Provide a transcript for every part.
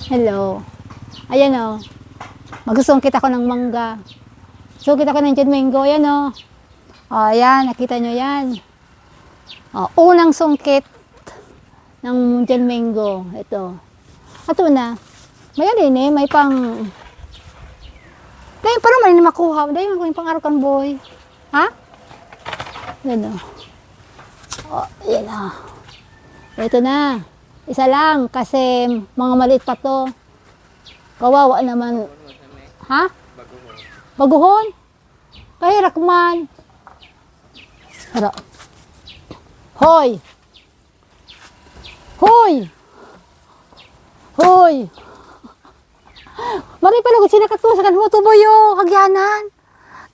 Hello. Ayan o. Magsusungkit ako ng mangga. Sungkit ako ng John Mingo. Ayan o. O, ayan. Nakita nyo yan. O, unang sungkit ng John Mingo. Ito. Ito na. May alin eh. May pang... Dahil pa naman hindi makuha. Dahil makuha yung pang-arakan boy. Ha? Ayan o. O, ayan o. Ito na. Isa lang kasi mga maliit pa to. Kawawa naman. Ha? Baguhon? Kahirak man. Hara. Hoy! Hoy! Hoy! Mari pala kung sinakatusakan mo tuboyo, hagyanan.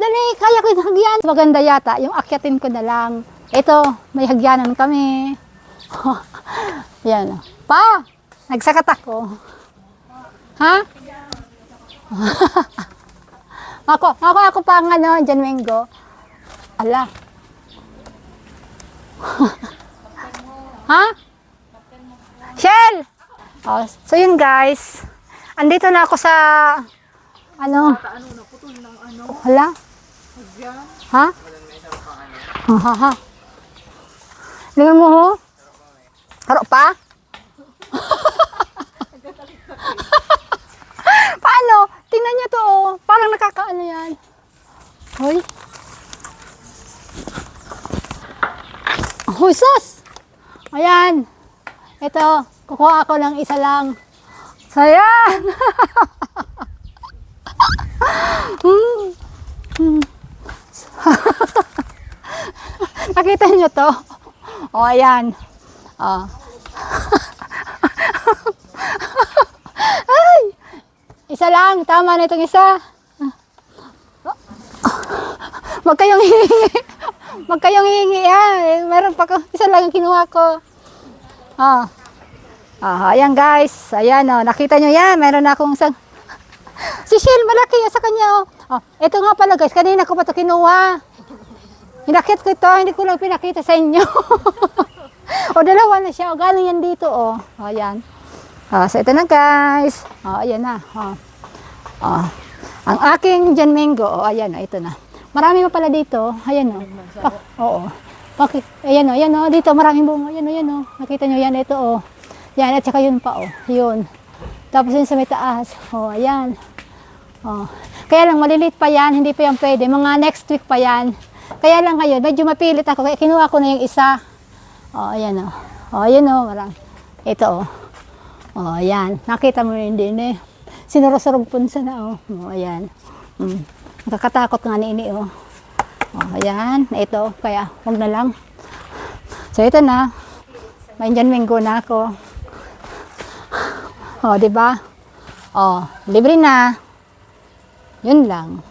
Dali, kaya ko yung hagyan. Maganda yata, yung akyatin ko na lang. Ito, may hagyanan kami. Yan. Pa! Nagsakat ako. Ha? ako pa ang ano, John Mingo. Ala. Ha? Shell! Oh, so yun guys. Andito na ako sa ano? Hala? Ha? Ha? Lingan mo ho? Haro pa? Paano? Tingnan niyo to oh. Parang nakakaano yan. Hoy. Hoy sus! Ayan. Ito. Kukuha ako ng isa lang. So ayan. Nakita niyo to? O ayan. Oh. Ay! Isa lang, tama na itong isa. Wag kayong hihingi. Wag kayong hihingi ha. Meron pa ko, isa lang yung kinuha ko. Oh. Oh, ayan guys. Ayan oh, nakita nyo yan. Meron na akong isang si Shell, malaki sa kanya oh. Oh, ito nga pala guys, kanina ko pa ito kinuha. Hinakit ko ito, hindi ko lang pinakita sa inyo. O dalawa na siya, o galing yan dito o. O yan. O, so ito na guys. O ayan na. O. O. Ang aking John Mingo, o ayan o, ito na. Marami pa pala dito. Ayan o. Oo. Ayan o, ayan o, dito maraming bunga. Ayan o, ayan o. Nakita nyo yan, ito o. Yan, at saka yun pa o. Yun. Tapos yun sa may taas. O, ayan. O. Kaya lang maliliit pa yan, hindi pa yan pwede. Mga next week pa yan. Kaya lang ngayon, medyo mapilit ako. Kaya kinuha ko na yung isa. O, ayan o. O, ayan o. Marami. Ito o. O, ayan. Nakita mo rin din eh. Sinurog-surog punsa na o. O, ayan. Nakakatakot nga ni o. O, ayan. Ito. Kaya, huwag na lang. So, ito na. May John Mingo na ako. O, diba? O, libre na. Yun lang.